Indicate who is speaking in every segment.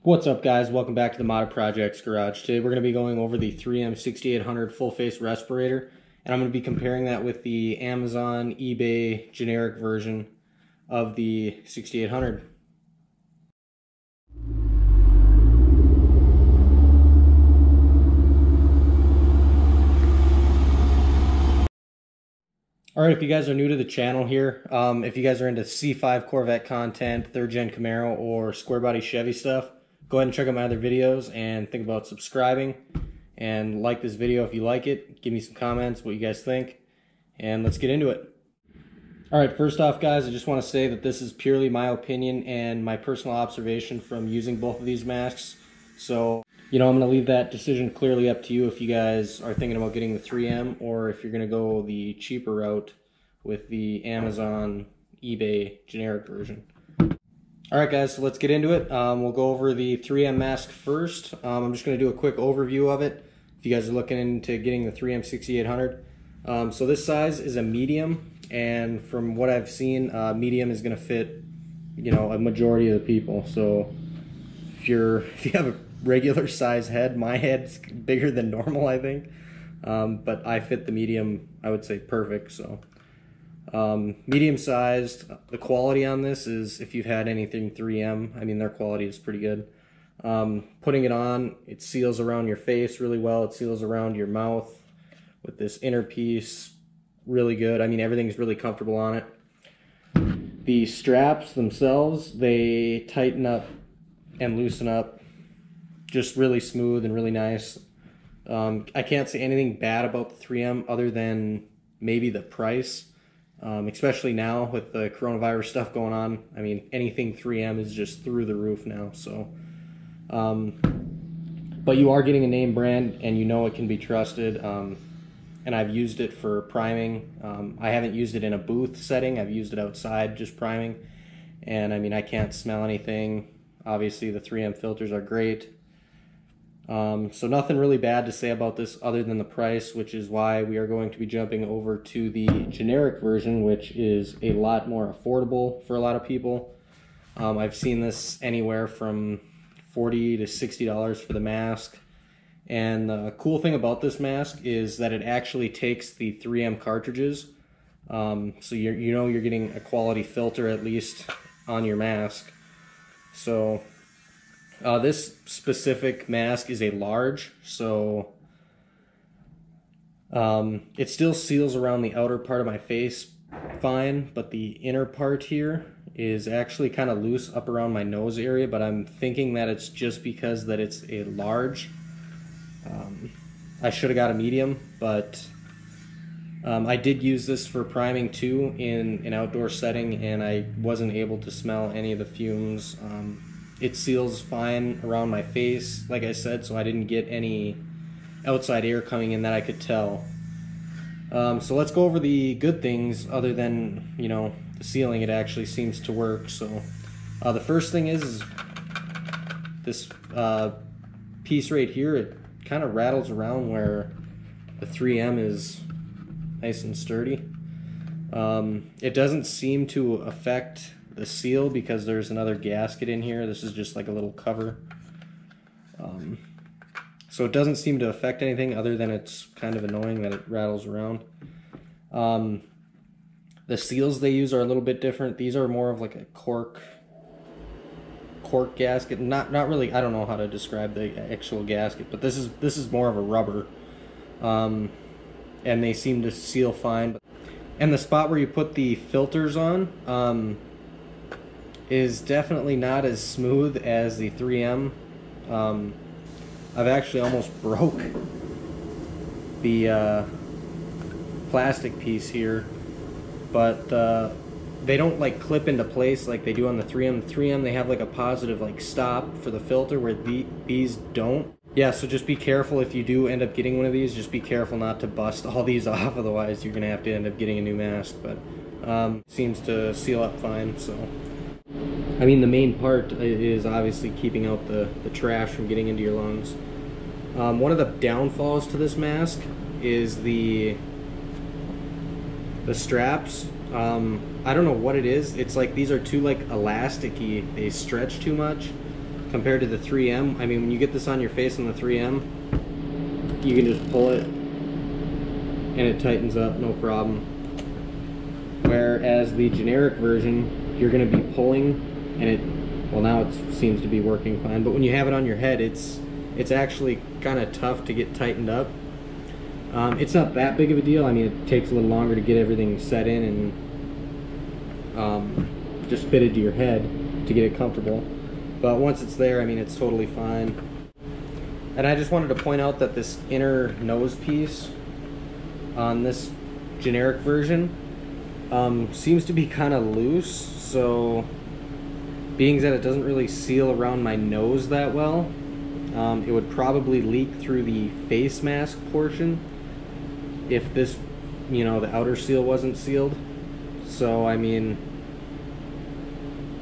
Speaker 1: What's up, guys? Welcome back to the Modded Projects Garage. Today we're going to be going over the 3M 6800 full face respirator, and I'm going to be comparing that with the Amazon eBay generic version of the 6800. Alright, if you guys are new to the channel here, if you guys are into C5 Corvette content, 3rd gen Camaro, or square body Chevy stuff, go ahead and check out my other videos and think about subscribing and like this video if you like it. Give me some comments, what you guys think, and let's get into it. Alright, first off, guys, I just want to say that this is purely my opinion and my personal observation from using both of these masks. So, I'm going to leave that decision clearly up to you if you guys are thinking about getting the 3M or if you're going to go the cheaper route with the Amazon eBay generic version. Alright guys, so let's get into it. We'll go over the 3M mask first. I'm just going to do a quick overview of it if you guys are looking into getting the 3M 6800. So this size is a medium, and from what I've seen, medium is going to fit, a majority of the people. So if you have a regular size head, my head's bigger than normal, I think. But I fit the medium, I would say, perfect. So medium sized. The quality on this is, if you've had anything 3M, I mean, their quality is pretty good. Putting it on, it seals around your face really well. It seals around your mouth with this inner piece, really good. I mean, everything's really comfortable on it. The straps themselves, they tighten up and loosen up just really smooth and really nice. I can't say anything bad about the 3M other than maybe the price. Especially now with the coronavirus stuff going on. I mean, anything 3M is just through the roof now. So, but you are getting a name brand, and it can be trusted. And I've used it for priming. I haven't used it in a booth setting. I've used it outside just priming, and I mean, I can't smell anything. Obviously, the 3M filters are great. So nothing really bad to say about this other than the price, which is why we are going to be jumping over to the generic version, which is a lot more affordable for a lot of people. I've seen this anywhere from $40 to $60 for the mask. And the cool thing about this mask is that it actually takes the 3M cartridges. So you're getting a quality filter at least on your mask. So this specific mask is a large, so it still seals around the outer part of my face fine, but the inner part here is actually kind of loose up around my nose area, but I'm thinking that it's just because that it's a large. I should have got a medium, but I did use this for priming too in an outdoor setting, and I wasn't able to smell any of the fumes. It seals fine around my face, like I said, so I didn't get any outside air coming in that I could tell. So let's go over the good things other than, the sealing. It actually seems to work. So the first thing is this piece right here. It kind of rattles around where the 3M is nice and sturdy. It doesn't seem to affect the seal because there's another gasket in here. This is just like a little cover. So it doesn't seem to affect anything other than it's kind of annoying that it rattles around. The seals they use are a little bit different. These are more of like a cork gasket. Not really, I don't know how to describe the actual gasket, but this is more of a rubber. And they seem to seal fine. And the spot where you put the filters on, is definitely not as smooth as the 3M. I've actually almost broke the plastic piece here, but they don't like clip into place like they do on the 3M. The 3M, they have like a positive like stop for the filter where these don't. Yeah, so just be careful if you do end up getting one of these. Just be careful not to bust all these off, otherwise you're gonna have to end up getting a new mask. But seems to seal up fine. So I mean, the main part is obviously keeping out the trash from getting into your lungs. One of the downfalls to this mask is the straps. I don't know what it is. It's like these are too like elasticy. They stretch too much. compared to the 3M. I mean, when you get this on your face on the 3M, you can just pull it and it tightens up, no problem. Whereas the generic version, you're going to be pulling and it, well, now it seems to be working fine, but when you have it on your head, it's actually kind of tough to get tightened up. It's not that big of a deal. I mean, it takes a little longer to get everything set in and just fitted to your head to get it comfortable. But once it's there, I mean, it's totally fine. And I just wanted to point out that this inner nose piece on this generic version seems to be kind of loose. So being that it doesn't really seal around my nose that well, it would probably leak through the face mask portion if this, you know, the outer seal wasn't sealed. So I mean,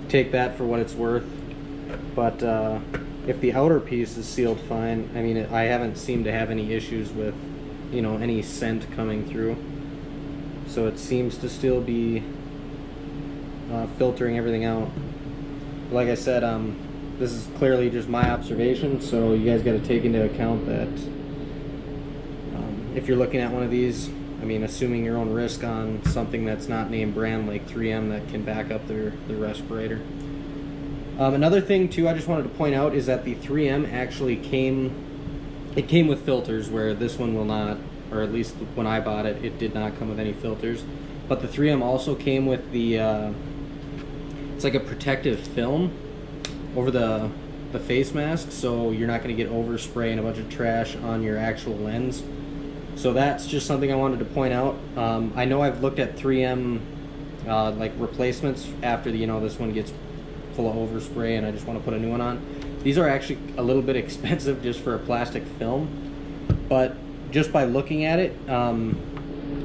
Speaker 1: take that for what it's worth. But if the outer piece is sealed fine, I mean, I haven't seemed to have any issues with, you know, any scent coming through. So it seems to still be filtering everything out. Like I said, this is clearly just my observation, so you guys got to take into account that if you're looking at one of these, I mean, assuming your own risk on something that's not name brand like 3M that can back up their respirator. Another thing too I just wanted to point out is that the 3M actually came with filters, where this one will not, or at least when I bought it, it did not come with any filters. But the 3M also came with the, it's like a protective film over the face mask, so you're not going to get overspray and a bunch of trash on your actual lens. So that's just something I wanted to point out. I know I've looked at 3M like replacements after the, you know, this one gets full of overspray and I just want to put a new one on. These are actually a little bit expensive just for a plastic film, but just by looking at it,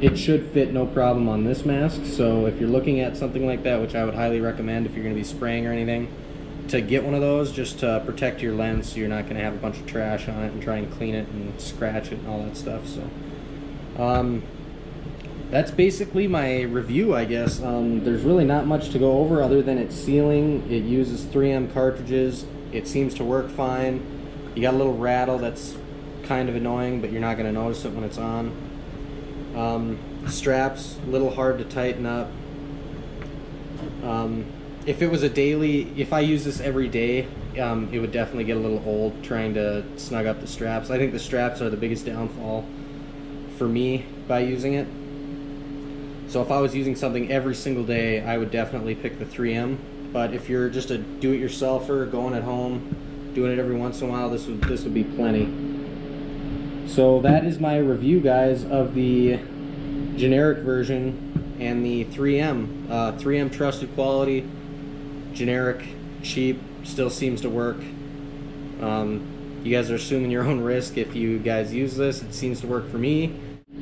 Speaker 1: it should fit no problem on this mask. So if you're looking at something like that, which I would highly recommend if you're going to be spraying or anything, to get one of those just to protect your lens, so you're not going to have a bunch of trash on it and try and clean it and scratch it and all that stuff. So that's basically my review, I guess. There's really not much to go over other than its sealing. It uses 3M cartridges. It seems to work fine. You got a little rattle that's kind of annoying, but you're not going to notice it when it's on. Straps, a little hard to tighten up. If it was a daily, if I use this every day, it would definitely get a little old trying to snug up the straps. I think the straps are the biggest downfall for me by using it. So if I was using something every single day, I would definitely pick the 3M. But if you're just a do-it-yourselfer, going at home, doing it every once in a while, this would be plenty. So that is my review, guys, of the generic version and the 3M. 3M trusted quality, generic cheap, still seems to work. You guys are assuming your own risk if you guys use this. It seems to work for me.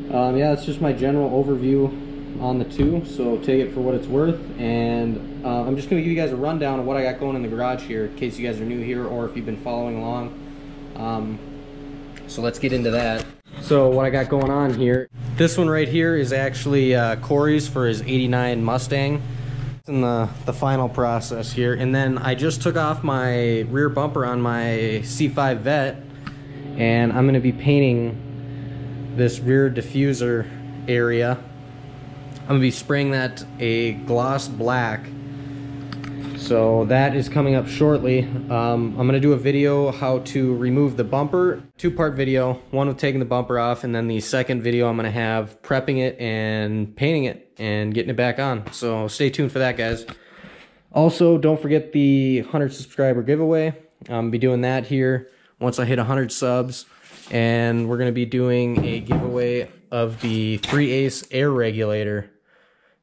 Speaker 1: Yeah, that's just my general overview on the two, so take it for what it's worth. And I'm just going to give you guys a rundown of what I got going in the garage here, in case you guys are new here or if you've been following along. So let's get into that. So what I got going on here, this one right here is actually Corey's for his '89 Mustang. It's in the final process here. And then I just took off my rear bumper on my C5 Vet, and I'm going to be painting this rear diffuser area. I'm going to be spraying that a gloss black. So that is coming up shortly. I'm going to do a video how to remove the bumper. Two-part video, one with taking the bumper off, and then the second video I'm going to have prepping it and painting it and getting it back on. So stay tuned for that, guys. Also, don't forget the 100 subscriber giveaway. I'm going to be doing that here once I hit 100 subs. And we're going to be doing a giveaway of the 3/8 air regulator.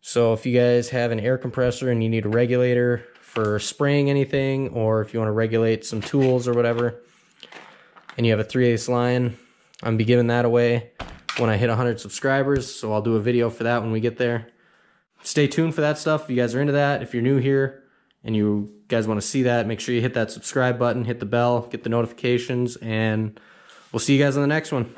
Speaker 1: So if you guys have an air compressor and you need a regulator for spraying anything, or if you want to regulate some tools or whatever, and you have a 3/8 line, I'm going to be giving that away when I hit 100 subscribers. So I'll do a video for that when we get there. Stay tuned for that stuff if you guys are into that. If you're new here and you guys want to see that, make sure you hit that subscribe button, hit the bell, get the notifications, and we'll see you guys on the next one.